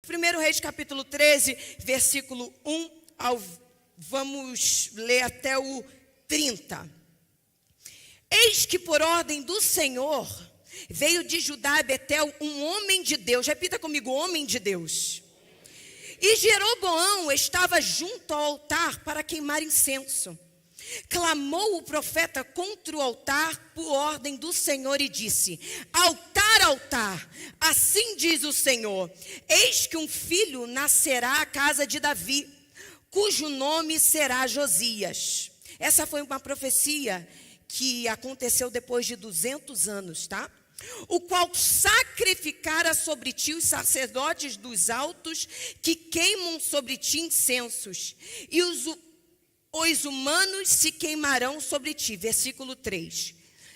1 Reis capítulo 13, versículo 1 vamos ler até o 30. Eis que por ordem do Senhor veio de Judá a Betel um homem de Deus. Repita comigo, homem de Deus. E Jeroboão estava junto ao altar para queimar incenso. Clamou o profeta contra o altar por ordem do Senhor e disse: altar, altar, assim diz o Senhor, eis que um filho nascerá à casa de Davi, cujo nome será Josias. Essa foi uma profecia que aconteceu depois de 200 anos, tá? O qual sacrificara sobre ti os sacerdotes dos altos que queimam sobre ti incensos, e os humanos se queimarão sobre ti. Versículo 3.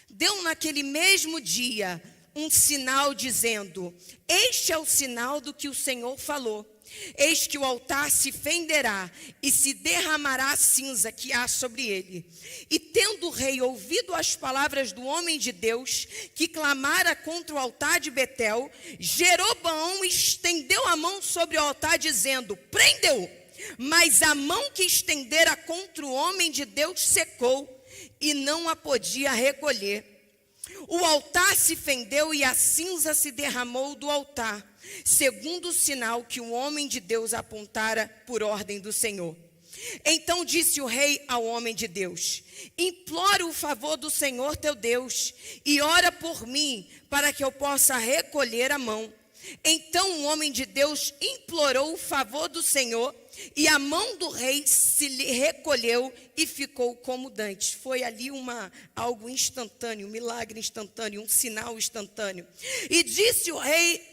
Deu naquele mesmo dia um sinal dizendo: este é o sinal do que o Senhor falou. Eis que o altar se fenderá e se derramará a cinza que há sobre ele. E tendo o rei ouvido as palavras do homem de Deus, que clamara contra o altar de Betel, Jeroboão estendeu a mão sobre o altar, dizendo: prende-o. Mas a mão que estendera contra o homem de Deus secou, e não a podia recolher. O altar se fendeu e a cinza se derramou do altar, segundo o sinal que o homem de Deus apontara por ordem do Senhor. Então disse o rei ao homem de Deus: implora o favor do Senhor teu Deus, e ora por mim, para que eu possa recolher a mão. Então o homem de Deus implorou o favor do Senhor, e a mão do rei se lhe recolheu e ficou como dantes. Foi ali algo instantâneo, um milagre instantâneo, um sinal instantâneo. E disse o rei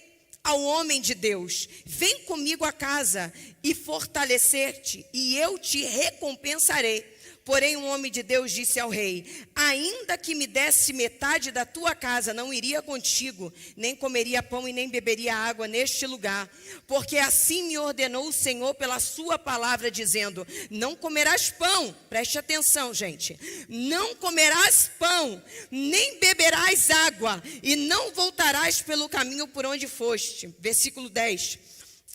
ao homem de Deus: vem comigo a casa e fortalecer-te, e eu te recompensarei. Porém, o homem de Deus disse ao rei: ainda que me desse metade da tua casa, não iria contigo, nem comeria pão e nem beberia água neste lugar. Porque assim me ordenou o Senhor pela sua palavra, dizendo: não comerás pão. Preste atenção, gente. Não comerás pão, nem beberás água, e não voltarás pelo caminho por onde foste. Versículo 10.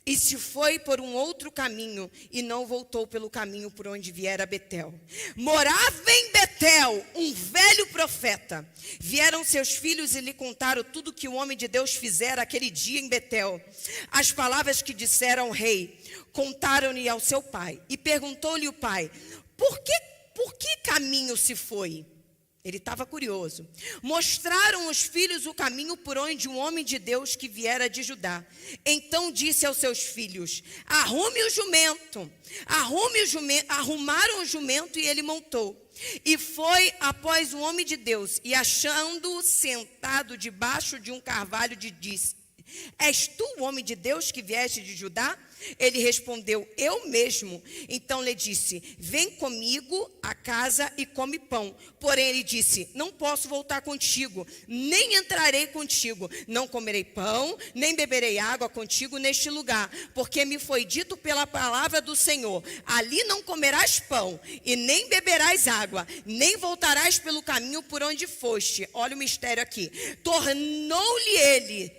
E se foi por um outro caminho, e não voltou pelo caminho por onde viera Betel. Morava em Betel um velho profeta. Vieram seus filhos e lhe contaram tudo que o homem de Deus fizera aquele dia em Betel. As palavras que disseram ao rei, contaram-lhe ao seu pai. E perguntou-lhe o pai: por que caminho se foi? Ele estava curioso. Mostraram os filhos o caminho por onde um homem de Deus que viera de Judá. Então disse aos seus filhos: arrume o jumento. Arrumaram o jumento e ele montou. E foi após o homem de Deus, e achando-o sentado debaixo de um carvalho, disse: és tu o homem de Deus que vieste de Judá? Ele respondeu: eu mesmo. Então lhe disse: vem comigo a casa e come pão. Porém ele disse: não posso voltar contigo, nem entrarei contigo. Não comerei pão, nem beberei água contigo neste lugar. Porque me foi dito pela palavra do Senhor: ali não comerás pão, e nem beberás água, nem voltarás pelo caminho por onde foste. Olha o mistério aqui. Tornou-lhe ele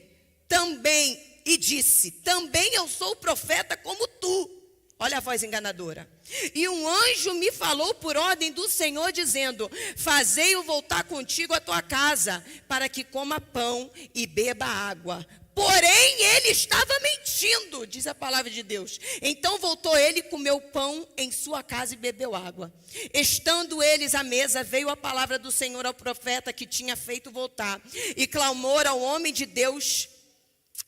também e disse: também eu sou profeta como tu. Olha a voz enganadora. E um anjo me falou por ordem do Senhor, dizendo: fazei-o voltar contigo à tua casa, para que coma pão e beba água. Porém ele estava mentindo, diz a palavra de Deus. Então voltou ele, comeu pão em sua casa e bebeu água. Estando eles à mesa, veio a palavra do Senhor ao profeta que tinha feito voltar, e clamou ao homem de Deus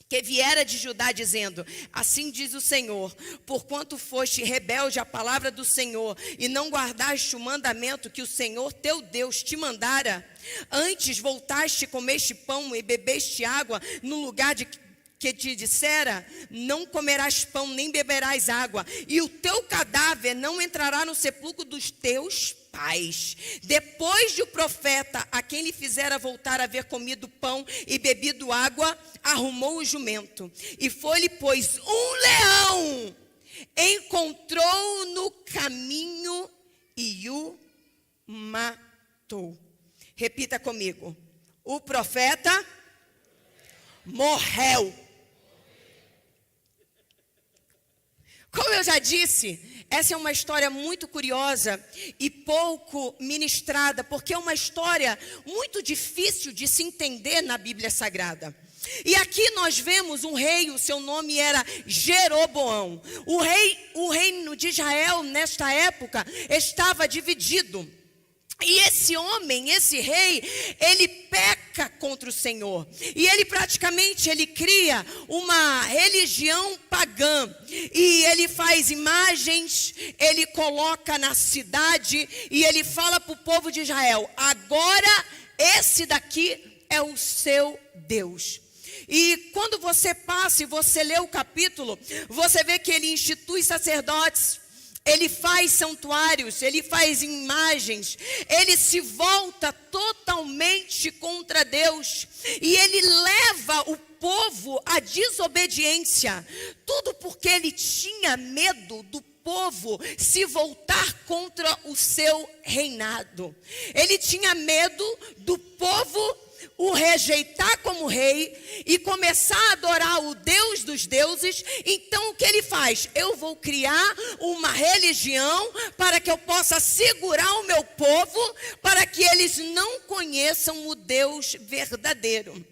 que viera de Judá, dizendo: assim diz o Senhor, porquanto foste rebelde à palavra do Senhor, e não guardaste o mandamento que o Senhor teu Deus te mandara, antes voltaste, comeste pão e bebeste água no lugar que te dissera: não comerás pão nem beberás água, e o teu cadáver não entrará no sepulcro dos teus pais. Depois de o profeta, a quem lhe fizera voltar a haver comido pão e bebido água, arrumou o jumento, e foi-lhe, pois, um leão, encontrou no caminho e o matou. Repita comigo: o profeta morreu. Como eu já disse, essa é uma história muito curiosa e pouco ministrada, porque é uma história muito difícil de se entender na Bíblia Sagrada. E aqui nós vemos um rei, o seu nome era Jeroboão. O reino de Israel, nesta época, estava dividido. E esse homem, esse rei, ele peca contra o Senhor. E ele praticamente, ele cria uma religião pagã. E ele faz imagens, ele coloca na cidade e ele fala para o povo de Israel: agora esse daqui é o seu Deus. E quando você passa e você lê o capítulo, você vê que ele institui sacerdotes, ele faz santuários, ele faz imagens, ele se volta totalmente contra Deus e ele leva o povo à desobediência. Tudo porque ele tinha medo do povo se voltar contra o seu reinado. Ele tinha medo do povo o rejeitar como rei e começar a adorar o Deus dos deuses. Então o que ele faz? Eu vou criar uma religião para que eu possa segurar o meu povo, para que eles não conheçam o Deus verdadeiro.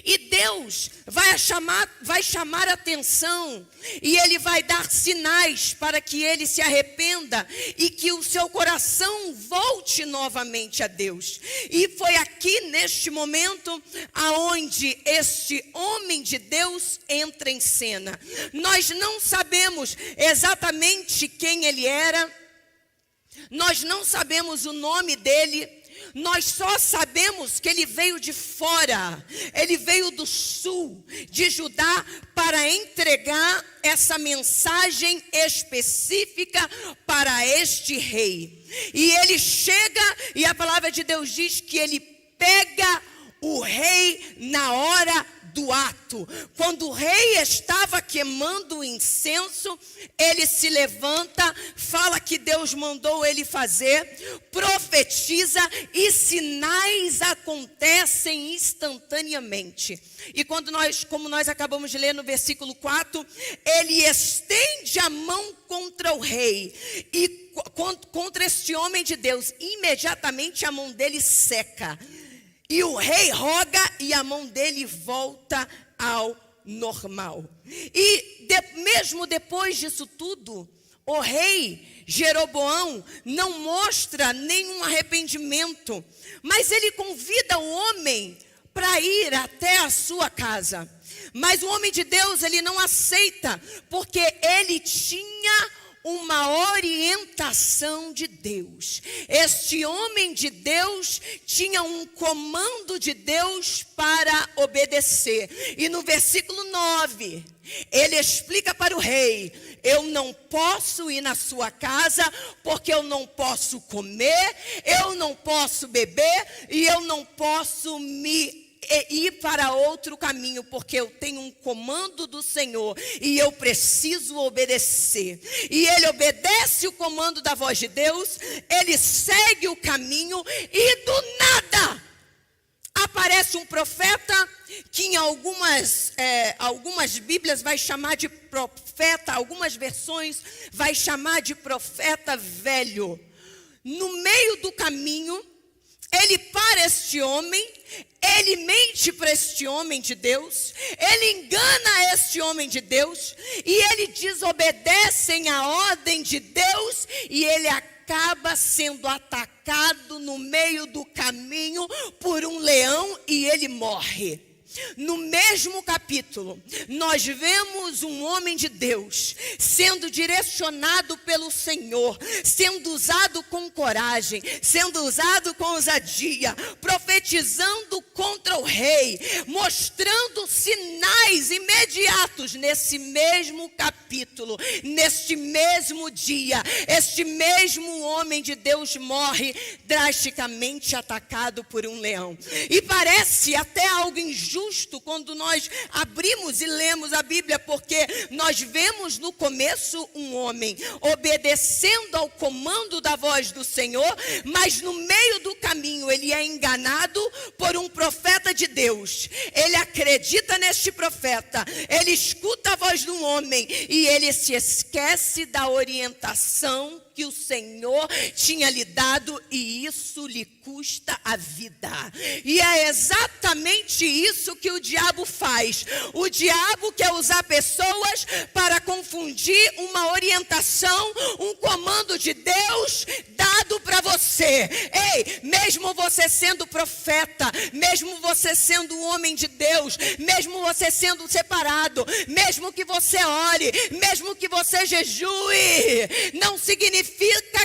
E Deus vai chamar atenção e Ele vai dar sinais para que ele se arrependa e que o seu coração volte novamente a Deus. E foi aqui neste momento aonde este homem de Deus entra em cena. Nós não sabemos exatamente quem ele era, nós não sabemos o nome dele. Nós só sabemos que ele veio de fora, ele veio do sul de Judá para entregar essa mensagem específica para este rei. E ele chega e a palavra de Deus diz que ele pega o rei na hora do ato. Quando o rei estava queimando o incenso, ele se levanta, fala que Deus mandou ele fazer, profetiza e sinais acontecem instantaneamente. E como nós acabamos de ler no versículo 4, ele estende a mão contra o rei e contra este homem de Deus. Imediatamente a mão dele seca. E o rei roga e a mão dele volta ao normal. E mesmo depois disso tudo, o rei Jeroboão não mostra nenhum arrependimento, mas ele convida o homem para ir até a sua casa. Mas o homem de Deus, ele não aceita, porque ele tinha uma orientação de Deus. Este homem de Deus tinha um comando de Deus para obedecer. E no versículo 9, ele explica para o rei: eu não posso ir na sua casa, porque eu não posso comer, eu não posso beber e eu não posso ir para outro caminho, porque eu tenho um comando do Senhor e eu preciso obedecer. E ele obedece o comando da voz de Deus, ele segue o caminho e do nada aparece um profeta que em algumas Bíblias vai chamar de profeta, algumas versões vai chamar de profeta velho. No meio do caminho, ele para este homem, ele mente para este homem de Deus, ele engana este homem de Deus, e ele desobedece a ordem de Deus, e ele acaba sendo atacado no meio do caminho por um leão e ele morre. No mesmo capítulo, nós vemos um homem de Deus sendo direcionado pelo Senhor, sendo usado com coragem, sendo usado com ousadia, profetizando contra o rei, mostrando sinais imediatos nesse mesmo capítulo, neste mesmo dia. Este mesmo homem de Deus morre drasticamente atacado por um leão. E parece até algo injusto injusto quando nós abrimos e lemos a Bíblia, porque nós vemos no começo um homem obedecendo ao comando da voz do Senhor, mas no meio do caminho ele é enganado por um profeta de Deus. Ele acredita neste profeta, ele escuta a voz de um homem e ele se esquece da orientação que o Senhor tinha lhe dado, e isso lhe custa a vida. E é exatamente isso que o diabo faz. O diabo quer usar pessoas para confundir uma orientação, um comando de Deus dado para você. Ei, mesmo você sendo profeta, mesmo você sendo um homem de Deus, mesmo você sendo separado, mesmo que você ore, mesmo que você jejue, não significa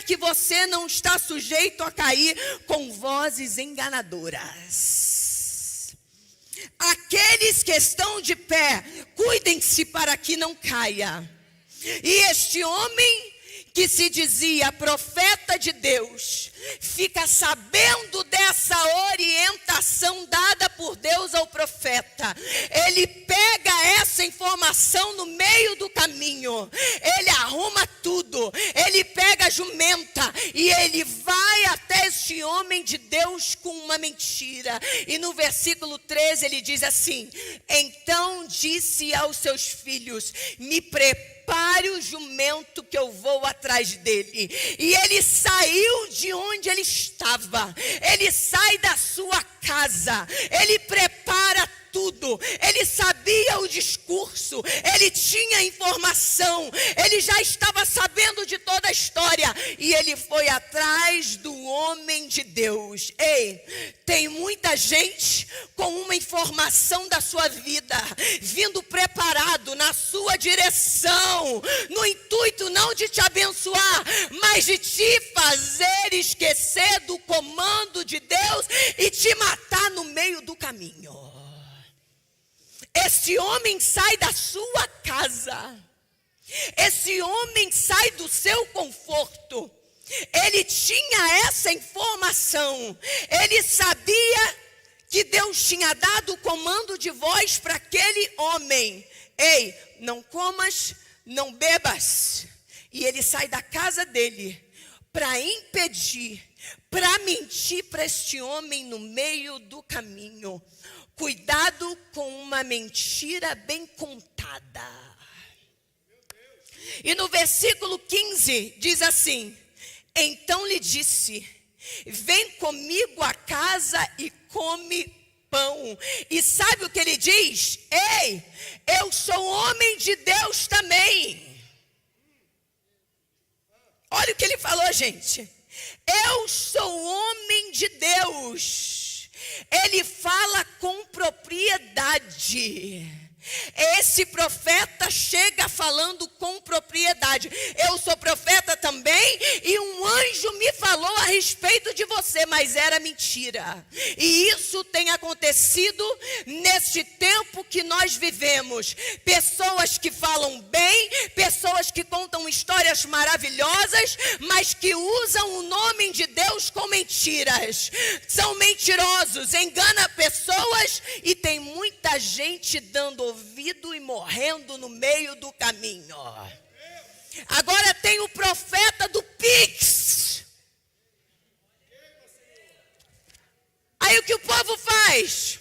que você não está sujeito a cair com vozes enganadoras. Aqueles que estão de pé, cuidem-se para que não caia. E este homem que se dizia profeta de Deus, fica sabendo dessa orientação dada por Deus ao profeta. Ele pega essa informação no meio do caminho, ele arruma tudo, ele pega a jumenta e ele vai até este homem de Deus com uma mentira. E no versículo 13 ele diz assim: então disse aos seus filhos, me prepare o jumento que eu vou atrás dele. E ele saiu de onde ele estava, ele sai da sua casa, ele prepara tudo, ele sabia o discurso, ele tinha informação, ele já estava sabendo de toda a história, e ele foi atrás do homem de Deus. Ei, tem muita gente com uma informação da sua vida, vindo preparado na sua direção, no intuito não de te abençoar, mas de te fazer esquecer do comando de Deus e te matar no meio do caminho. Esse homem sai da sua casa, esse homem sai do seu conforto. Ele tinha essa informação, ele sabia que Deus tinha dado o comando de voz para aquele homem. Ei, não comas, não bebas. E ele sai da casa dele para impedir, para mentir para este homem no meio do caminho. Cuidado com uma mentira bem contada. E no versículo 15 diz assim: então lhe disse, vem comigo a casa e come pão. E sabe o que ele diz? Ei, eu sou homem de Deus também. Olha o que ele falou, gente. Eu sou homem de Deus. Ele fala com propriedade. Esse profeta chega falando com propriedade. Eu sou profeta também, e um anjo me falou a respeito de você, mas era mentira. E isso tem acontecido neste tempo que nós vivemos. Pessoas que falam bem, pessoas que contam histórias maravilhosas, mas que usam o nome de Deus com mentiras. São mentirosos, enganam pessoas, e tem muita gente dando ouvido e morrendo no meio do caminho. Agora tem o profeta do Pix. Aí o que o povo faz?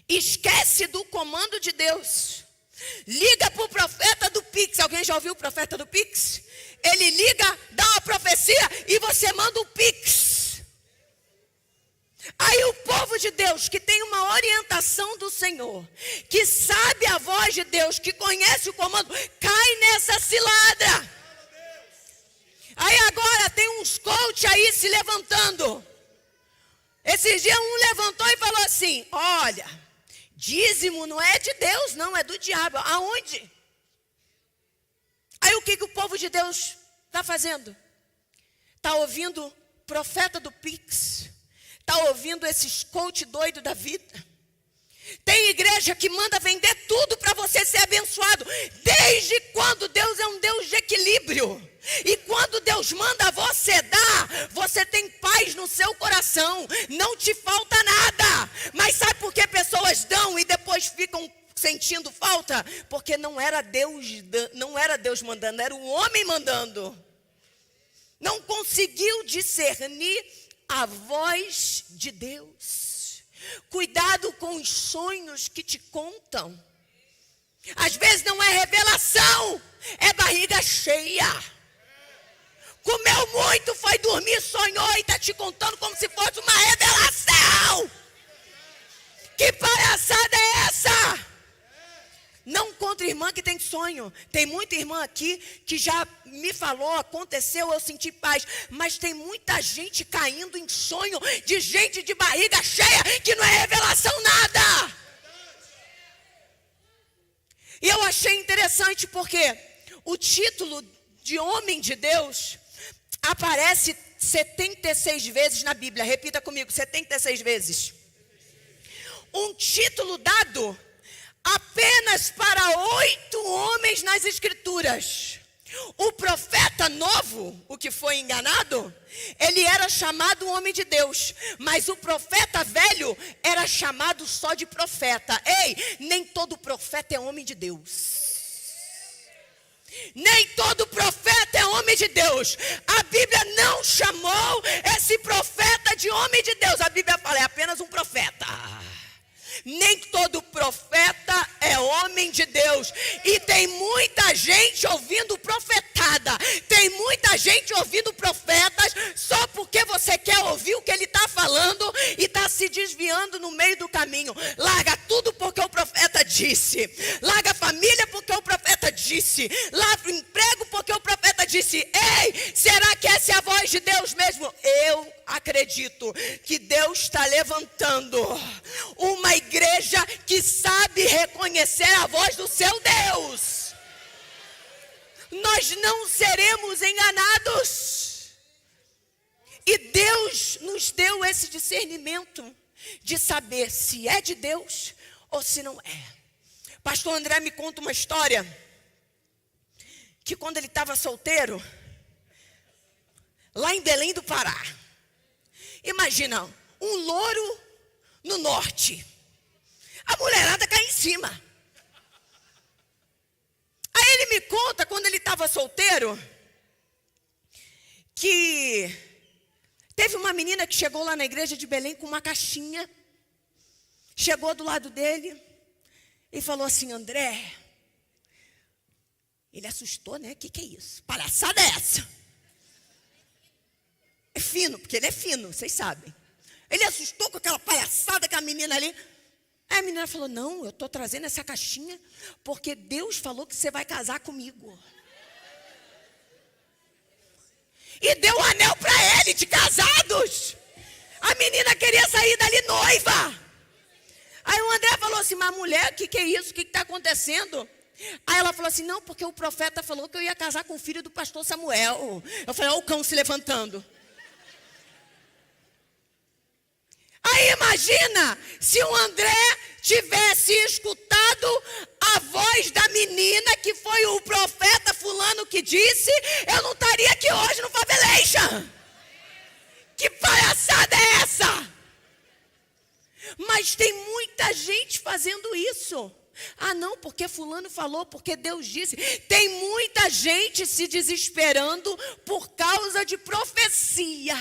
Esquece do comando de Deus. Liga para o profeta do Pix. Alguém já ouviu o profeta do Pix? Ele liga, dá uma profecia e você manda o Pix. Aí o povo de Deus, que tem uma orientação do Senhor, que sabe a voz de Deus, que conhece o comando, cai nessa cilada. Aí agora tem uns coach aí se levantando. Esses dias um levantou e falou assim: olha, dízimo não é de Deus, não, é do diabo. Aonde? Aí o que o povo de Deus está fazendo? Está ouvindo o profeta do Pix. Está ouvindo esses coach doido da vida? Tem igreja que manda vender tudo para você ser abençoado. Desde quando Deus é um Deus de equilíbrio? E quando Deus manda você dar, você tem paz no seu coração, não te falta nada. Mas sabe por que pessoas depois ficam sentindo falta? Porque não era Deus mandando, era o homem mandando. Não conseguiu discernir a voz de Deus. Cuidado com os sonhos que te contam. Às vezes não é revelação, é barriga cheia. Comeu muito, foi dormir, sonhou e está te contando como se fosse uma revelação. Que palhaçada é essa? Não contra irmã que tem sonho. Tem muita irmã aqui que já me falou, aconteceu, eu senti paz. Mas tem muita gente caindo em sonho de gente de barriga cheia que não é revelação nada. E eu achei interessante porque o título de homem de Deus aparece 76 vezes na Bíblia. Repita comigo, 76 vezes. Um título dado apenas para 8 homens nas Escrituras. O profeta novo, o que foi enganado, ele era chamado homem de Deus. Mas o profeta velho era chamado só de profeta. Ei, nem todo profeta é homem de Deus. Nem todo profeta é homem de Deus. A Bíblia não chamou esse profeta de homem de Deus. A Bíblia fala, é apenas um profeta. Nem todo profeta é homem de Deus. E tem muita gente ouvindo profetada. Tem muita gente ouvindo profetas só porque você quer ouvir o que ele está falando e está se desviando no meio do caminho. Larga tudo porque o profeta disse. Larga a família porque o profeta disse. Larga o emprego porque o profeta disse. Ei, será que essa é a voz de Deus mesmo? Eu acredito que Deus está levantando uma igreja que sabe reconhecer a voz do seu Deus. Nós não seremos enganados. E Deus nos deu esse discernimento de saber se é de Deus ou se não é. Pastor André me conta uma história que quando ele estava solteiro, lá em Belém do Pará, imagina, um louro no norte. A mulherada cai em cima. Aí ele me conta, quando ele estava solteiro, que teve uma menina que chegou lá na igreja de Belém com uma caixinha. Chegou do lado dele e falou assim, André. Ele assustou, né? O que é isso? Palhaçada é essa? É fino, porque ele é fino, vocês sabem. Ele assustou com aquela palhaçada que a menina ali. Aí a menina falou, não, eu estou trazendo essa caixinha porque Deus falou que você vai casar comigo. E deu um anel para ele de casados. A menina queria sair dali noiva. Aí o André falou assim, mas mulher, o que é isso? O que está acontecendo? Aí ela falou assim, não, porque o profeta falou que eu ia casar com o filho do pastor Samuel. Eu falei, olha o cão se levantando. Aí imagina se o André tivesse escutado a voz da menina que foi o profeta fulano que disse, eu não estaria aqui hoje no Favelation. Que palhaçada é essa? Mas tem muita gente fazendo isso. Ah não, porque fulano falou, porque Deus disse. Tem muita gente se desesperando por causa de profecia.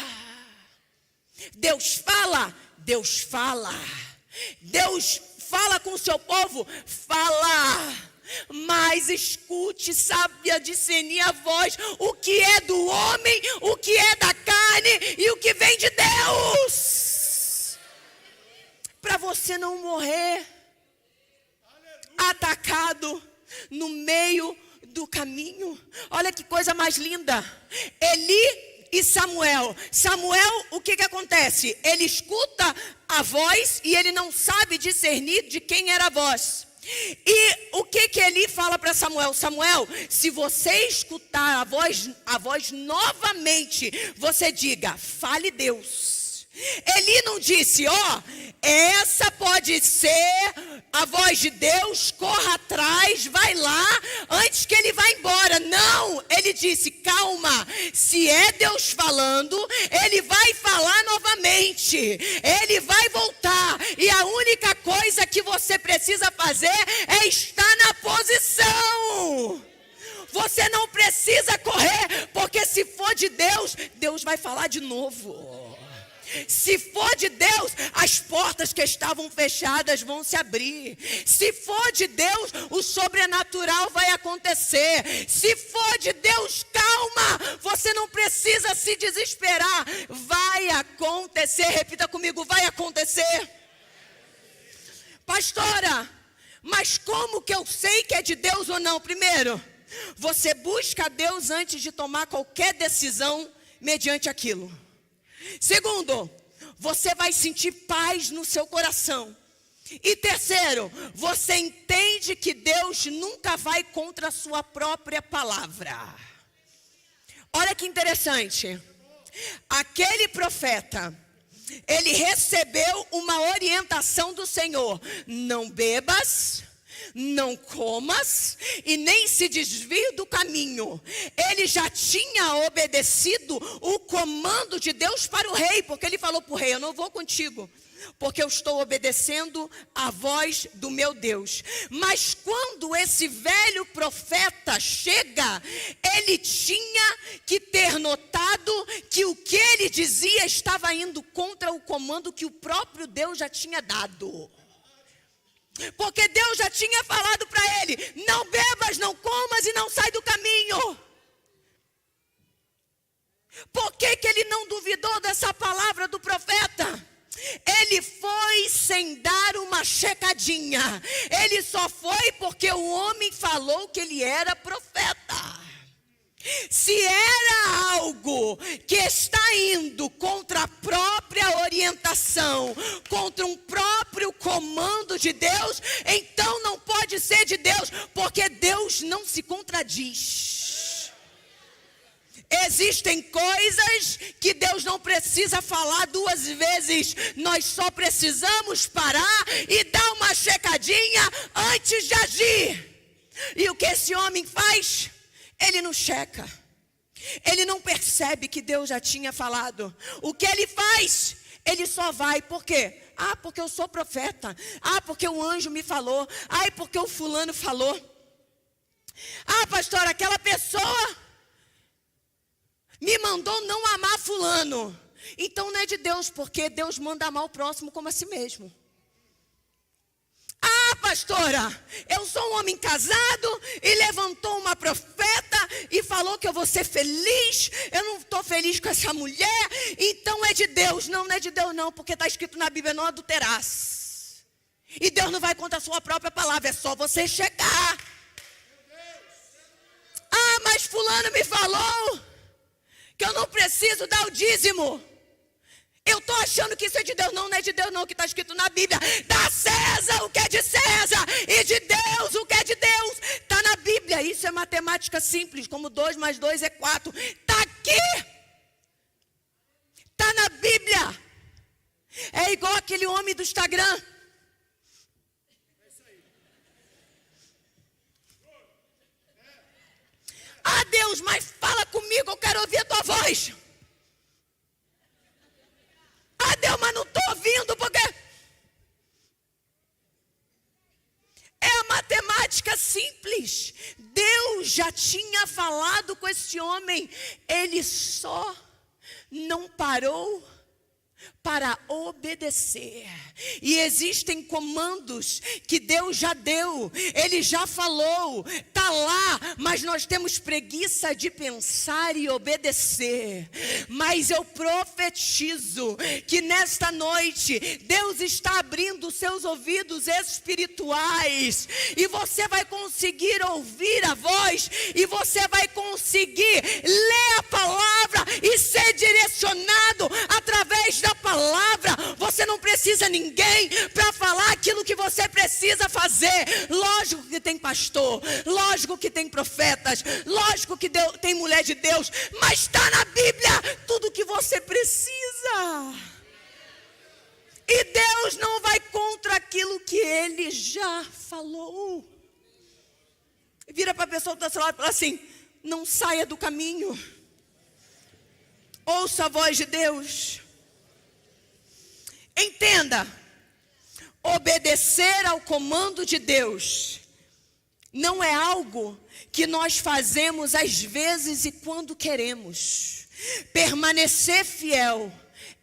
Deus fala. Deus fala. Deus fala com o seu povo. Fala. Mas escute, saiba discernir a voz. O que é do homem, o que é da carne e o que vem de Deus. Para você não morrer atacado no meio do caminho. Olha que coisa mais linda. Eli e Samuel. Samuel, o que acontece? Ele escuta a voz e ele não sabe discernir de quem era a voz. E o que Eli fala para Samuel? Samuel, se você escutar a voz novamente, você diga, fale Deus. Eli não disse, essa pode ser a voz de Deus, corra atrás, vai lá, antes que ele vá embora. Não, ele disse, calma, se é Deus falando, ele vai falar novamente, ele vai voltar, e a única coisa que você precisa fazer é estar na posição. Você não precisa correr, porque se for de Deus, Deus vai falar de novo. Se for de Deus, as portas que estavam fechadas vão se abrir. Se for de Deus, o sobrenatural vai acontecer. Se for de Deus, calma, você não precisa se desesperar. Vai acontecer, repita comigo, vai acontecer. Pastora, mas como que eu sei que é de Deus ou não? Primeiro, você busca a Deus antes de tomar qualquer decisão mediante aquilo. Segundo, você vai sentir paz no seu coração. E terceiro, você entende que Deus nunca vai contra a sua própria palavra. Olha que interessante. Aquele profeta, ele recebeu uma orientação do Senhor: não bebas, não comas e nem se desvie do caminho. Ele já tinha obedecido o comando de Deus para o rei, porque ele falou para o rei: eu não vou contigo, porque eu estou obedecendo a voz do meu Deus. Mas quando esse velho profeta chega, ele tinha que ter notado que o que ele dizia estava indo contra o comando que o próprio Deus já tinha dado. Porque Deus já tinha falado para ele: não bebas, não comas e não sai do caminho. Por que que ele não duvidou dessa palavra do profeta? Ele foi sem dar uma checadinha. Ele só foi porque o homem falou que ele era profeta. Se era algo que está indo contra a própria orientação, contra um próprio comando de Deus, então não pode ser de Deus, porque Deus não se contradiz. Existem coisas que Deus não precisa falar duas vezes. Nós só precisamos parar e dar uma checadinha antes de agir. E o que esse homem faz? Ele não checa. Ele não percebe que Deus já tinha falado. O que ele faz? Ele só vai. Por quê? Ah, porque eu sou profeta. Ah, porque o anjo me falou. Ah, porque o fulano falou. Ah, pastor, aquela pessoa me mandou não amar fulano. Então não é de Deus, porque Deus manda amar o próximo como a si mesmo. Ah, pastora, eu sou um homem casado e levantou uma profeta e falou que eu vou ser feliz. Eu não estou feliz com essa mulher, então é de Deus. Não, não é de Deus não, porque está escrito na Bíblia: não adulterás. E Deus não vai contra a sua própria palavra, é só você chegar. Ah, mas fulano me falou que eu não preciso dar o dízimo. Eu estou achando que isso é de Deus. Não, não é de Deus não, que está escrito na Bíblia: dá a César o que é de César e de Deus o que é de Deus. Está na Bíblia. Isso é matemática simples, como 2 mais 2 é 4. Está aqui. Está na Bíblia. É igual aquele homem do Instagram. Ah, Deus, mas fala comigo, eu quero ouvir a tua voz. Ah, Deus, mas não estou ouvindo, porque é a matemática simples. Deus já tinha falado com esse homem. Ele só não parou para obedecer. E existem comandos que Deus já deu, Ele já falou, está lá, mas nós temos preguiça de pensar e obedecer. Mas eu profetizo que nesta noite Deus está abrindo os seus ouvidos espirituais, e você vai conseguir ouvir a voz, e você vai conseguir ler a palavra e ser direcionado através da palavra. Você não precisa ninguém para falar aquilo que você precisa fazer. Lógico que tem pastor, lógico que tem profetas, lógico que tem mulher de Deus, mas está na Bíblia tudo que você precisa. E Deus não vai contra aquilo que Ele já falou. Vira para a pessoa do seu lado e fala assim: não saia do caminho. Ouça a voz de Deus. Entenda, Obedecer ao comando de Deus não é algo que nós fazemos às vezes e quando queremos. Permanecer fiel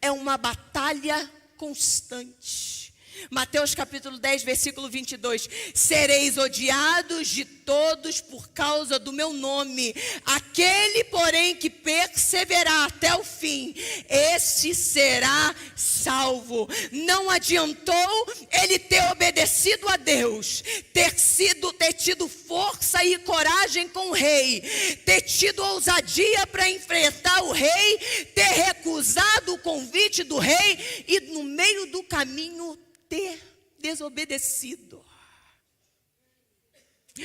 é uma batalha constante. Mateus capítulo 10, versículo 22. Sereis odiados de todos por causa do meu nome. Aquele, porém, que perseverar até o fim, esse será salvo. Não adiantou ele ter obedecido a Deus, ter tido força e coragem com o rei, ter tido ousadia para enfrentar o rei, ter recusado o convite do rei e no meio do caminho ter desobedecido.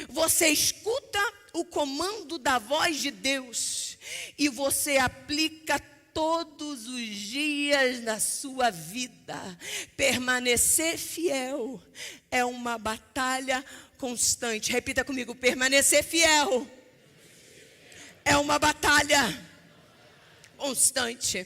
Você escuta o comando da voz de Deus e você aplica todos os dias na sua vida. Permanecer fiel é uma batalha constante. Repita comigo: permanecer fiel é uma batalha constante.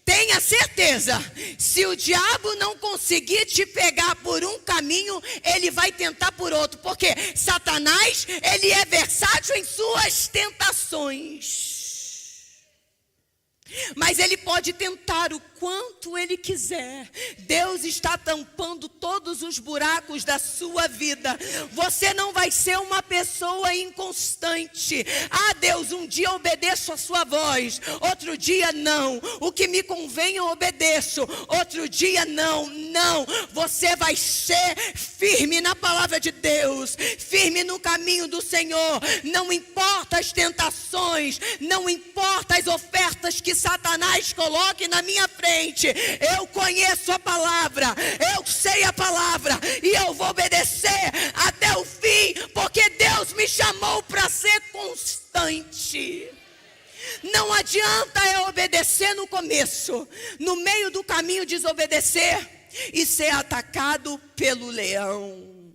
Tenha certeza, se o diabo não conseguir te pegar por um caminho, ele vai tentar por outro. Porque Satanás, ele é versátil em suas tentações. Mas ele pode tentar o quanto ele quiser. Deus está tampando todos os buracos da sua vida. Você não vai ser uma pessoa inconstante. Ah, Deus, um dia obedeço a sua voz, outro dia não. O que me convém eu obedeço, outro dia não. Não, você vai ser firme na palavra de Deus, firme no caminho do Senhor. Não importa as tentações, não importa as ofertas que Satanás coloque na minha frente. Eu conheço a palavra, eu sei a palavra e eu vou obedecer até o fim, porque Deus me chamou para ser constante. Não adianta eu obedecer no começo, no meio do caminho desobedecer e ser atacado pelo leão.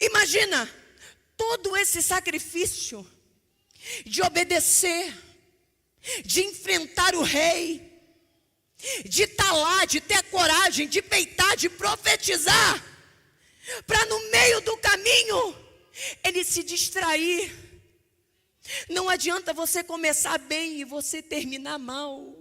Imagina todo esse sacrifício de obedecer, de enfrentar o rei, de estar lá, de ter coragem, de peitar, de profetizar, para no meio do caminho ele se distrair. Não adianta você começar bem e você terminar mal.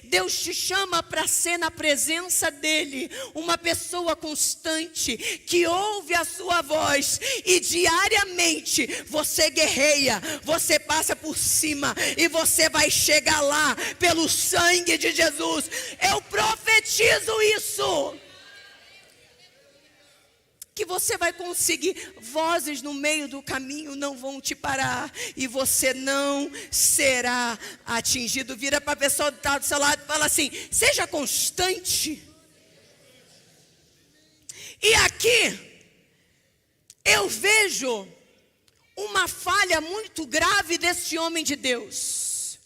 Deus te chama para ser na presença dele uma pessoa constante, que ouve a sua voz e diariamente você guerreia, você passa por cima e você vai chegar lá pelo sangue de Jesus. Eu profetizo isso, que você vai conseguir. Vozes no meio do caminho não vão te parar e você não será atingido. Vira para a pessoa que está do seu lado e fala assim: seja constante. E aqui eu vejo uma falha muito grave desse homem de Deus.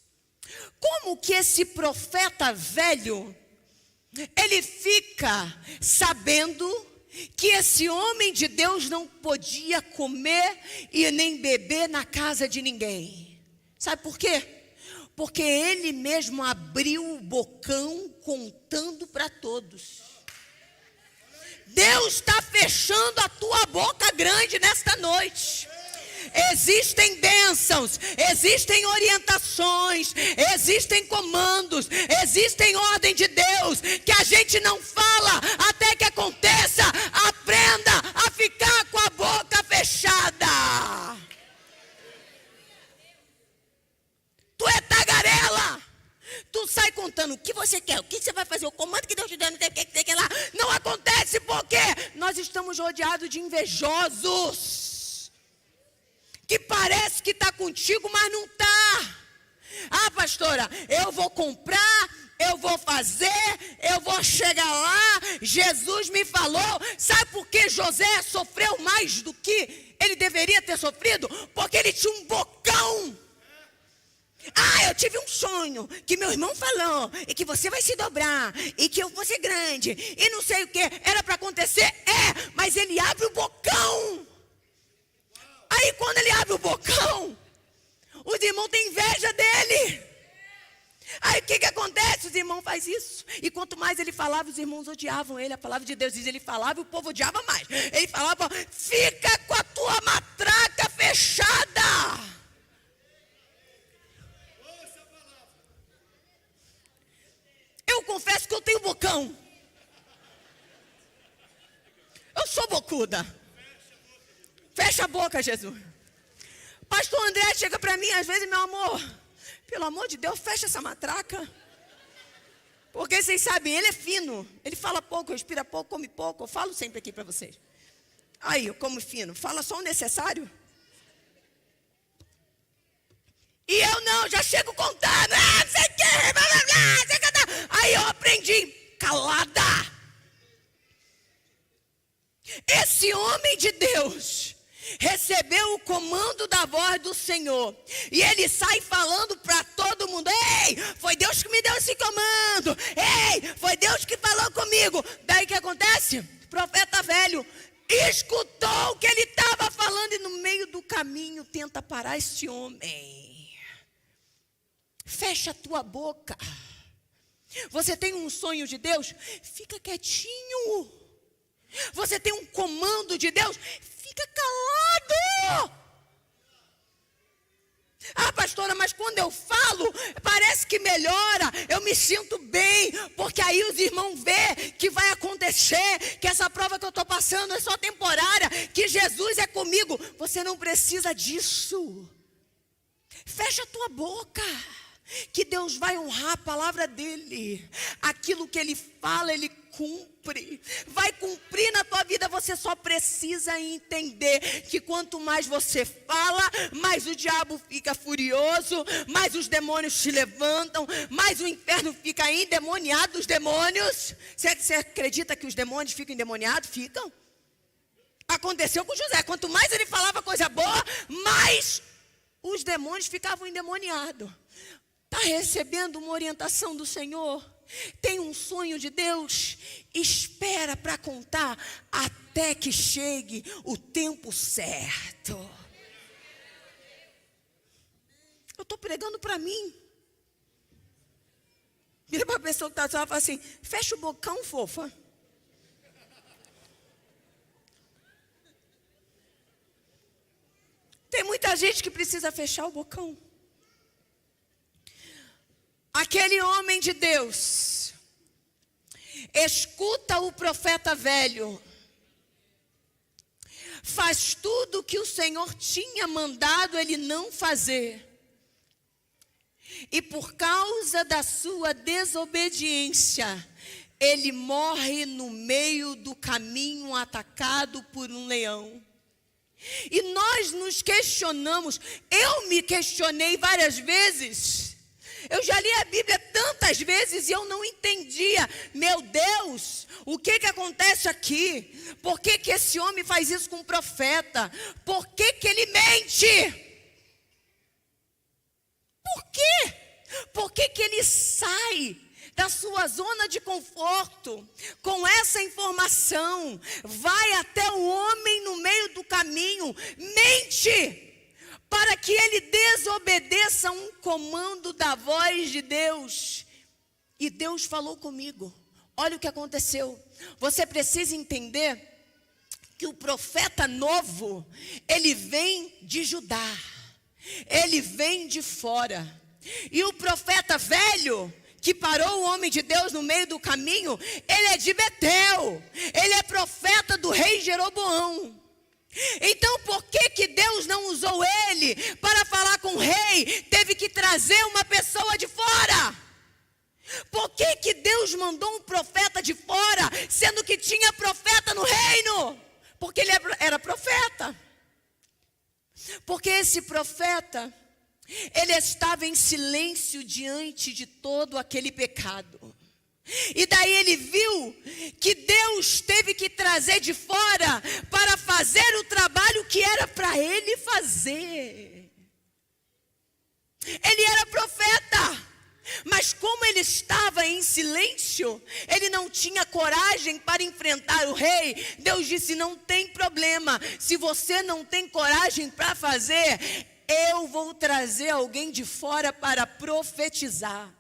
Como que esse profeta velho, ele fica sabendo que esse homem de Deus não podia comer e nem beber na casa de ninguém? Sabe por quê? Porque ele mesmo abriu o bocão contando para todos. Deus está fechando a tua boca grande nesta noite. Existem bênçãos, existem orientações, existem comandos, existem ordem de Deus que a gente não fala até que aconteça. Aprenda a ficar com a boca fechada. Tu é tagarela. Tu sai contando o que você quer, o que você vai fazer, o comando que Deus te deu, não tem o que lá. Não acontece porque nós estamos rodeados de invejosos, que parece que está contigo, mas não está. Ah, pastora, eu vou comprar, eu vou fazer, eu vou chegar lá. Jesus me falou. Sabe por que José sofreu mais do que ele deveria ter sofrido? Porque ele tinha um bocão. Ah, eu tive um sonho que meu irmão falou, e que você vai se dobrar, e que eu vou ser grande, e não sei o que. Era para acontecer? Mas ele abre o bocão. Aí quando ele abre o bocão, os irmãos têm inveja dele. Aí o que acontece? acontece? Os irmãos fazem isso. E quanto mais ele falava, os irmãos odiavam ele. A palavra de Deus diz, ele falava e o povo odiava mais. Ele falava, fica com a tua matraca fechada. Eu confesso que eu tenho bocão. Eu sou bocuda. Fecha a boca, Jesus. Pastor André chega para mim, às vezes, meu amor, pelo amor de Deus, fecha essa matraca. Porque vocês sabem, ele é fino. Ele fala pouco, respira pouco, come pouco. Eu falo sempre aqui para vocês. Aí, eu como fino. Fala só o necessário. E eu não, já chego contando. Não sei o que, blá, blá, blá, sei que. Aí eu aprendi, calada. Esse homem de Deus recebeu o comando da voz do Senhor. E ele sai falando para todo mundo. Ei, foi Deus que me deu esse comando. Ei, foi Deus que falou comigo. Daí o que acontece? O profeta velho escutou o que ele estava falando e no meio do caminho tenta parar esse homem. Fecha a tua boca. Você tem um sonho de Deus? Fica quietinho. Você tem um comando de Deus? Fica calado. Ah, pastora, mas quando eu falo, parece que melhora, eu me sinto bem, porque aí os irmãos vê que vai acontecer, que essa prova que eu estou passando é só temporária, que Jesus é comigo. Você não precisa disso. Fecha a tua boca, que Deus vai honrar a palavra dele. Aquilo que ele fala, ele cumpre. Vai cumprir na tua vida. Você só precisa entender que quanto mais você fala, mais o diabo fica furioso, mais os demônios te levantam, mais o inferno fica endemoniado dos demônios. Você acredita que os demônios ficam endemoniados? Ficam. Aconteceu com José. Quanto mais ele falava coisa boa, mais os demônios ficavam endemoniados. Está recebendo uma orientação do Senhor? Tem um sonho de Deus? Espera para contar até que chegue o tempo certo. Eu estou pregando para mim. Vira para a pessoa que está lá e fala assim, fecha o bocão, fofa. Tem muita gente que precisa fechar o bocão. Aquele homem de Deus escuta o profeta velho, faz tudo o que o Senhor tinha mandado ele não fazer, e por causa da sua desobediência, ele morre no meio do caminho atacado por um leão. E nós nos questionamos, eu me questionei várias vezes. Eu já li a Bíblia tantas vezes e eu não entendia. Meu Deus, o que acontece aqui? Por que esse homem faz isso com o profeta? Por que ele mente? Por quê? Por que ele sai da sua zona de conforto com essa informação? Vai até o homem no meio do caminho, mente, para que ele desobedeça um comando da voz de Deus. E Deus falou comigo. Olha o que aconteceu. Você precisa entender que o profeta novo, ele vem de Judá. Ele vem de fora. E o profeta velho, que parou o homem de Deus no meio do caminho, ele é de Betel. Ele é profeta do rei Jeroboão. Então por que Deus não usou ele para falar com o rei? Teve que trazer uma pessoa de fora. Por que Deus mandou um profeta de fora, sendo que tinha profeta no reino? Porque ele era profeta. Porque esse profeta, ele estava em silêncio diante de todo aquele pecado. E daí ele viu que Deus teve que trazer de fora para fazer o trabalho que era para ele fazer. Ele era profeta, mas como ele estava em silêncio, ele não tinha coragem para enfrentar o rei. Deus disse, não tem problema, se você não tem coragem para fazer, eu vou trazer alguém de fora para profetizar.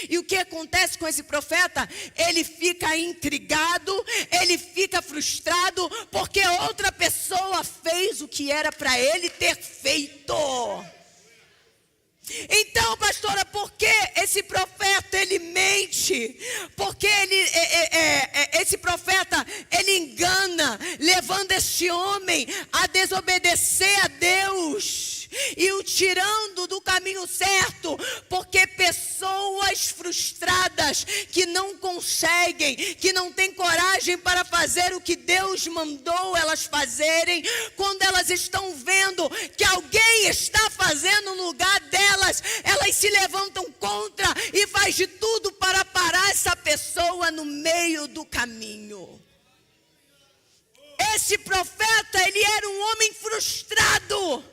E o que acontece com esse profeta? Ele fica intrigado, ele fica frustrado, porque outra pessoa fez o que era para ele ter feito. Então, pastora, por que esse profeta ele mente? Porque esse profeta ele engana, levando esse homem a desobedecer a Deus e o tirando do caminho certo, porque pessoas frustradas que não conseguem, que não têm coragem para fazer o que Deus mandou elas fazerem, quando elas estão vendo que alguém está fazendo no lugar delas, elas se levantam contra e faz de tudo para parar essa pessoa no meio do caminho. Esse profeta, ele era um homem frustrado.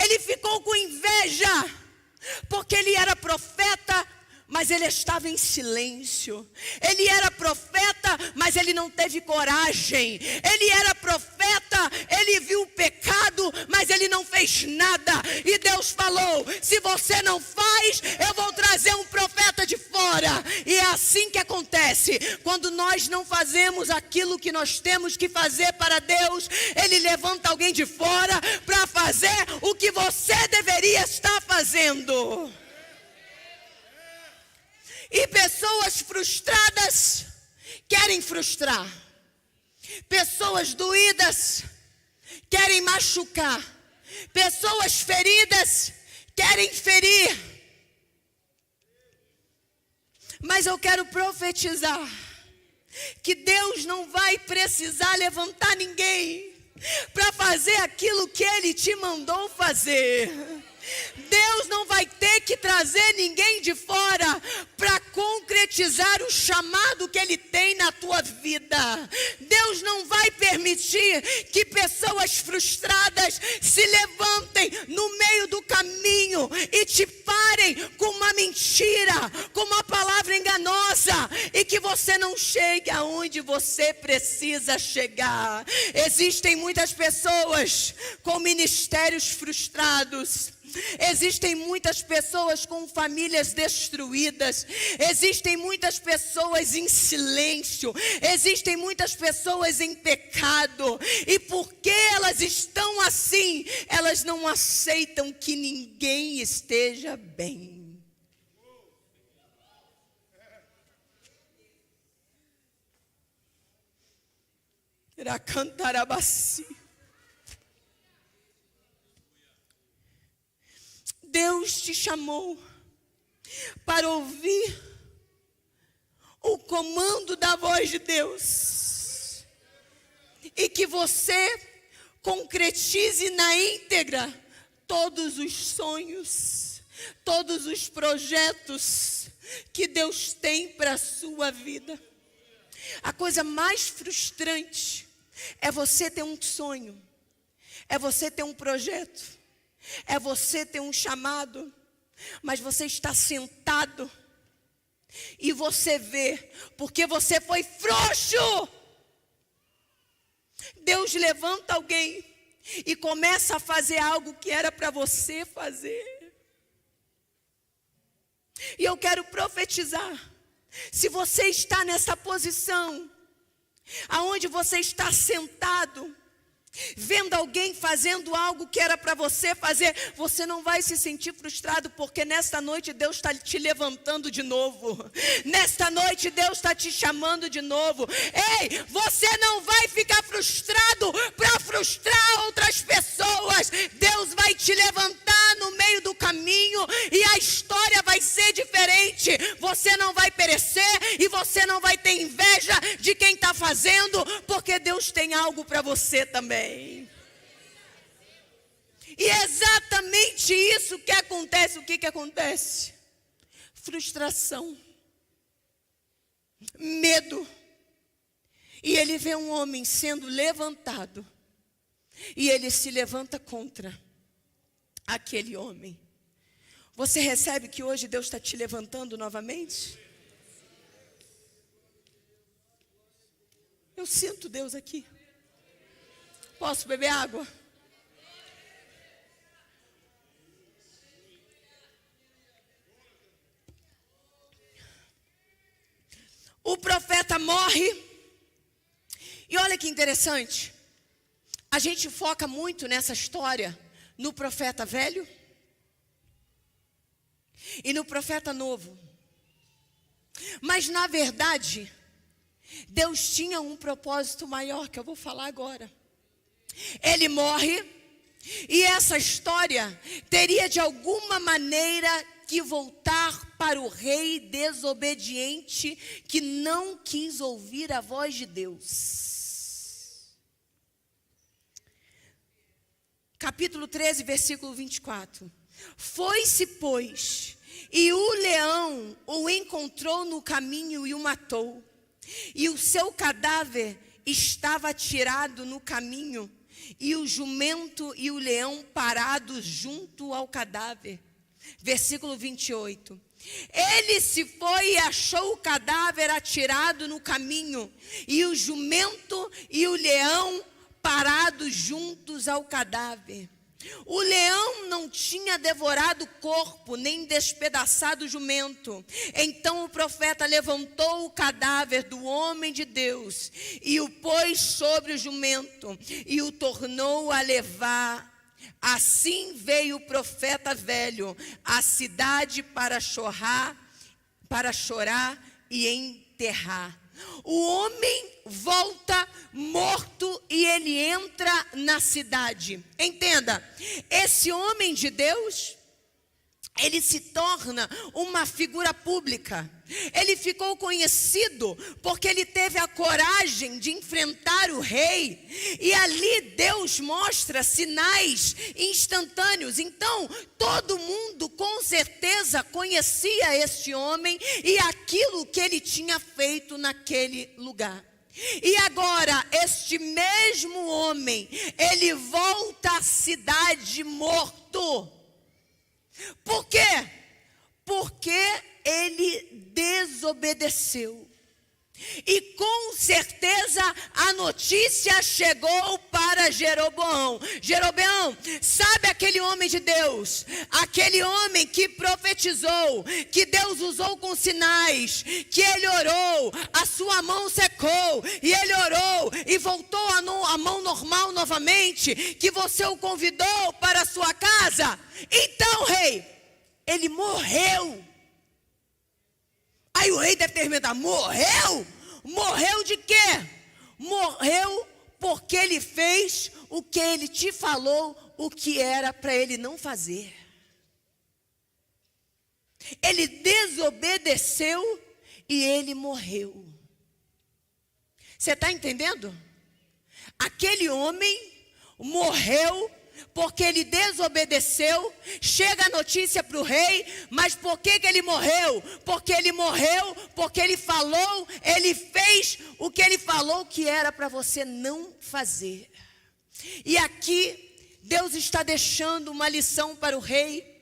Ele ficou com inveja, porque ele era profeta, mas ele estava em silêncio. Ele era profeta, mas ele não teve coragem. Ele era profeta, ele viu o pecado, mas ele não fez nada. E Deus falou: se você não faz, eu vou trazer um profeta de fora. E é assim que acontece. Quando nós não fazemos aquilo que nós temos que fazer para Deus, Ele levanta alguém de fora para fazer o que você deveria estar fazendo. E pessoas frustradas querem frustrar. Pessoas doídas querem machucar. Pessoas feridas querem ferir. Mas eu quero profetizar que Deus não vai precisar levantar ninguém para fazer aquilo que Ele te mandou fazer. Deus não vai ter que trazer ninguém de fora para concretizar o chamado que Ele tem na tua vida. Deus não vai permitir que pessoas frustradas se levantem no meio do caminho e te parem com uma mentira, com uma palavra enganosa, e que você não chegue aonde você precisa chegar. Existem muitas pessoas com ministérios frustrados. Existem muitas pessoas com famílias destruídas. Existem muitas pessoas em silêncio. Existem muitas pessoas em pecado. E porque elas estão assim, elas não aceitam que ninguém esteja bem. Irá cantar a bacia. Deus te chamou para ouvir o comando da voz de Deus e que você concretize na íntegra todos os sonhos, todos os projetos que Deus tem para a sua vida. A coisa mais frustrante é você ter um sonho, é você ter um projeto, é você ter um chamado, mas você está sentado e você vê, porque você foi frouxo. Deus levanta alguém e começa a fazer algo que era para você fazer. E eu quero profetizar, se você está nessa posição, aonde você está sentado, vendo alguém fazendo algo que era para você fazer, você não vai se sentir frustrado, porque nesta noite Deus está te levantando de novo. Nesta noite Deus está te chamando de novo. Ei, você não vai ficar frustrado para frustrar outras pessoas. Deus vai te levantar no meio do caminho e a história vai ser diferente. Você não vai perecer e você não vai ter inveja de quem está fazendo, porque Deus tem algo para você também. E é exatamente isso que acontece. O que acontece? Frustração, medo. E ele vê um homem sendo levantado e ele se levanta contra aquele homem. Você recebe que hoje Deus está te levantando novamente? Eu sinto Deus aqui. Posso beber água? morre. E olha que interessante. A gente foca muito nessa história no profeta velho e no profeta novo. Mas na verdade, Deus tinha um propósito maior que eu vou falar agora. Ele morre e essa história teria de alguma maneira que voltar para o rei desobediente que não quis ouvir a voz de Deus. Capítulo 13, versículo 24. Foi-se, pois, e o leão o encontrou no caminho e o matou. E o seu cadáver estava tirado no caminho, e o jumento e o leão parados junto ao cadáver. Versículo 28. Ele se foi e achou o cadáver atirado no caminho, e o jumento e o leão parados juntos ao cadáver. O leão não tinha devorado o corpo, nem despedaçado o jumento. Então o profeta levantou o cadáver do homem de Deus e o pôs sobre o jumento e o tornou a levar. Assim veio o profeta velho à cidade para chorar e enterrar. O homem volta morto e ele entra na cidade. Entenda, esse homem de Deus, ele se torna uma figura pública. Ele ficou conhecido porque ele teve a coragem de enfrentar o rei. E ali Deus mostra sinais instantâneos. Então, todo mundo com certeza conhecia este homem e aquilo que ele tinha feito naquele lugar. E agora, este mesmo homem, ele volta à cidade morto. Por quê? Porque ele desobedeceu. E com certeza a notícia chegou para Jeroboão. Jeroboão, sabe aquele homem de Deus? Aquele homem que profetizou, que Deus usou com sinais, que ele orou, a sua mão secou, e ele orou, e voltou a mão normal novamente, que você o convidou para a sua casa. Então, rei, ele morreu. Aí o rei deve ter perguntado, morreu? Morreu de quê? Morreu porque ele fez o que ele te falou, o que era para ele não fazer. Ele desobedeceu e ele morreu. Você está entendendo? Aquele homem morreu porque ele desobedeceu. Chega a notícia para o rei, mas por que ele morreu? Porque ele morreu, porque ele falou, ele fez o que ele falou que era para você não fazer. E aqui Deus está deixando uma lição para o rei.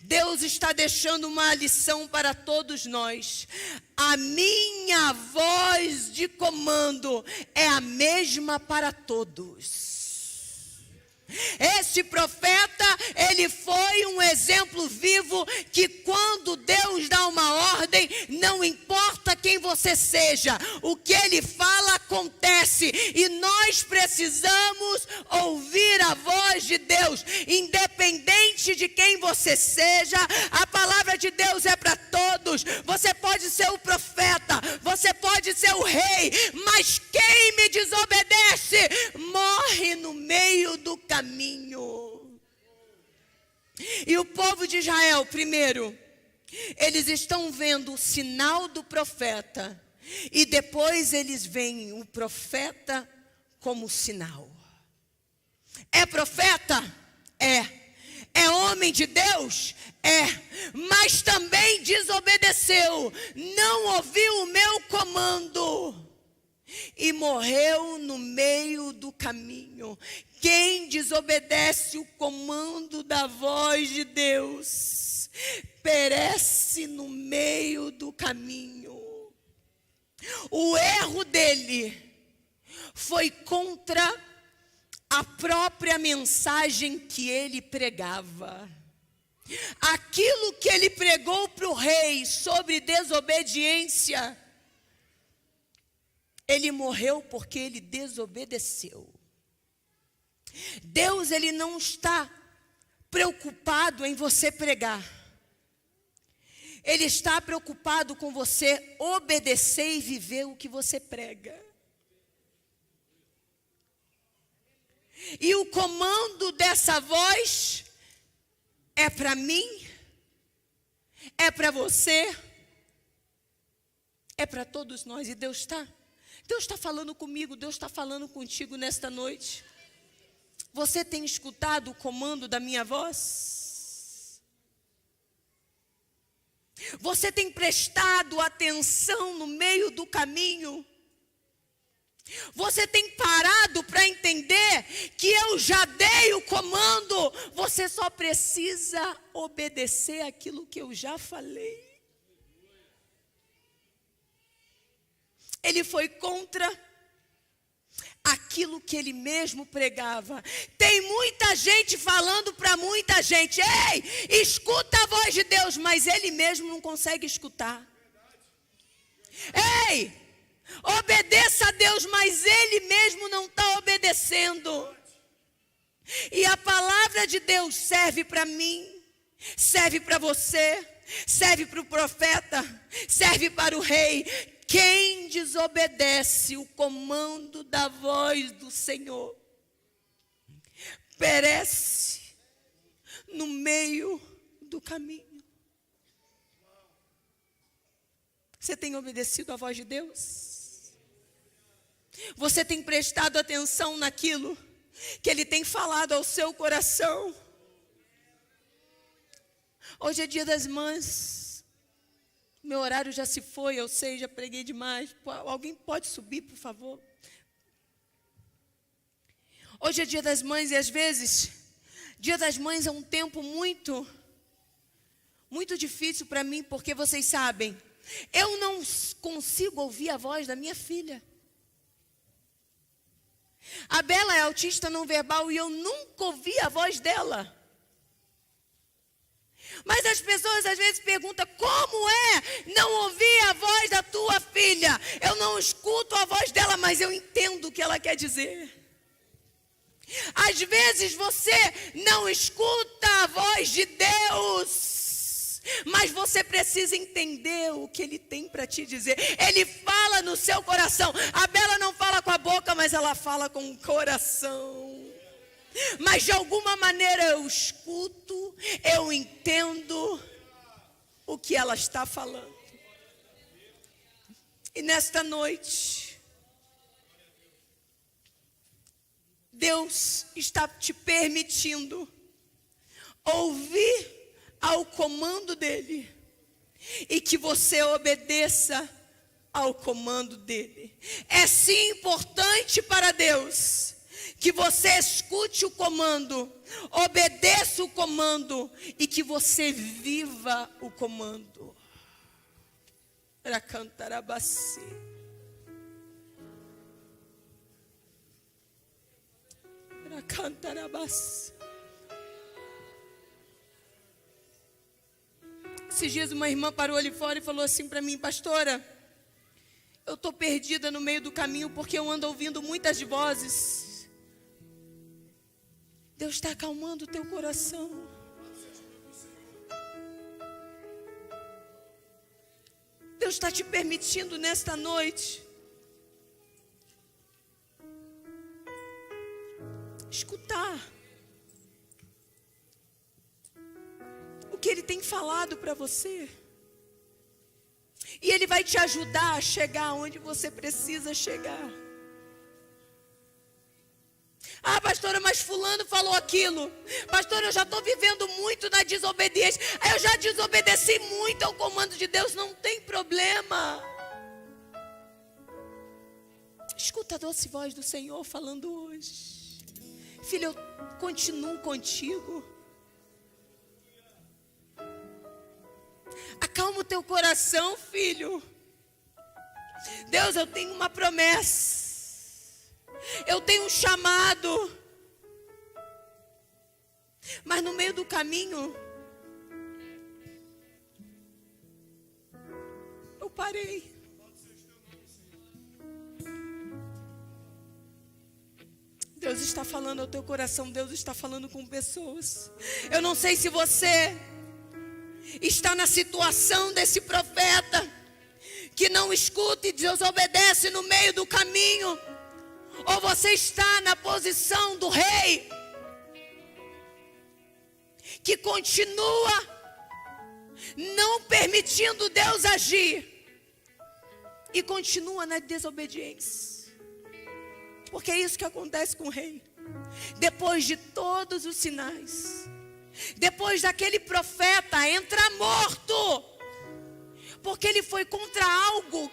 Deus está deixando uma lição para todos nós. A minha voz de comando é a mesma para todos. Esse profeta, ele foi um exemplo vivo que quando Deus dá uma ordem, não importa quem você seja, o que ele fala acontece. E nós precisamos ouvir a voz de Deus, independente de quem você seja. A palavra de Deus é para todos. Você pode ser o profeta, você pode ser o rei, mas quem me desobedece, morre no meio do caminho. E o povo de Israel, primeiro, eles estão vendo o sinal do profeta, e depois eles veem o profeta como sinal. É profeta? É. É homem de Deus? É. Mas também desobedeceu, não ouviu o meu comando e morreu no meio do caminho. Quem desobedece o comando da voz de Deus perece no meio do caminho. O erro dele foi contra a própria mensagem que ele pregava. Aquilo que ele pregou para o rei sobre desobediência Ele morreu porque ele desobedeceu. Deus, ele não está preocupado em você pregar. Ele está preocupado com você obedecer e viver o que você prega. E o comando dessa voz é para mim, é para você, é para todos nós. E Deus está falando comigo, Deus está falando contigo nesta noite. Você tem escutado o comando da minha voz? Você tem prestado atenção no meio do caminho? Você tem parado para entender que eu já dei o comando? Você só precisa obedecer aquilo que eu já falei. Ele foi contra aquilo que ele mesmo pregava. Tem muita gente falando para muita gente: ei, escuta a voz de Deus, mas ele mesmo não consegue escutar. Ei, obedeça a Deus, mas ele mesmo não está obedecendo. E a palavra de Deus serve para mim, serve para você, serve para o profeta, serve para o rei. Quem desobedece o comando da voz do Senhor perece no meio do caminho. Você tem obedecido a voz de Deus? Você tem prestado atenção naquilo que Ele tem falado ao seu coração? Hoje é dia das mães. Meu horário já se foi, eu sei, já preguei demais. Alguém pode subir, por favor? Hoje é dia das mães e às vezes, dia das mães é um tempo muito difícil para mim, porque vocês sabem, eu não consigo ouvir a voz da minha filha. A Bela é autista não verbal e eu nunca ouvi a voz dela. Mas as pessoas às vezes perguntam: como é não ouvir a voz da tua filha? Eu não escuto a voz dela, mas eu entendo o que ela quer dizer. Às vezes você não escuta a voz de Deus, mas você precisa entender o que Ele tem para te dizer. Ele fala no seu coração. A Bela não fala com a boca, mas ela fala com o coração. Mas de alguma maneira eu escuto, eu entendo o que ela está falando. E nesta noite, Deus está te permitindo ouvir ao comando dele e que você obedeça ao comando dele. É sim importante para Deus que você escute o comando, obedeça o comando e que você viva o comando. Para cantar a bacia. Para cantar a bacia. Esses dias uma irmã parou ali fora e falou assim para mim: pastora, eu estou perdida no meio do caminho porque eu ando ouvindo muitas vozes. Deus está acalmando o teu coração. Deus está te permitindo nesta noite escutar o que Ele tem falado para você. E Ele vai te ajudar a chegar onde você precisa chegar. Ah, pastora, mas fulano falou aquilo. Pastora, eu já estou vivendo muito na desobediência. Eu já desobedeci muito ao comando de Deus. Não tem problema. Escuta a doce voz do Senhor falando hoje: filho, eu continuo contigo. Acalma o teu coração, filho. Deus, eu tenho uma promessa. Eu tenho um chamado. Mas no meio do caminho, eu parei. Deus está falando ao teu coração, Deus está falando com pessoas. Eu não sei se você está na situação desse profeta, que não escuta e desobedece no meio do caminho, ou você está na posição do rei, que continua não permitindo Deus agir, e continua na desobediência. Porque é isso que acontece com o rei. Depois de todos os sinais, depois daquele profeta entrar morto, porque ele foi contra algo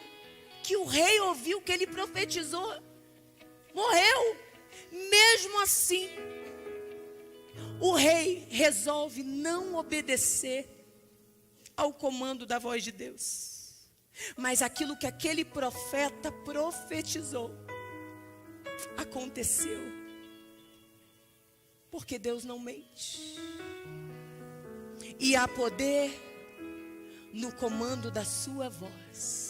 que o rei ouviu, que ele profetizou, morreu. Mesmo assim, o rei resolve não obedecer ao comando da voz de Deus. Mas aquilo que aquele profeta profetizou aconteceu. Porque Deus não mente. E há poder no comando da sua voz.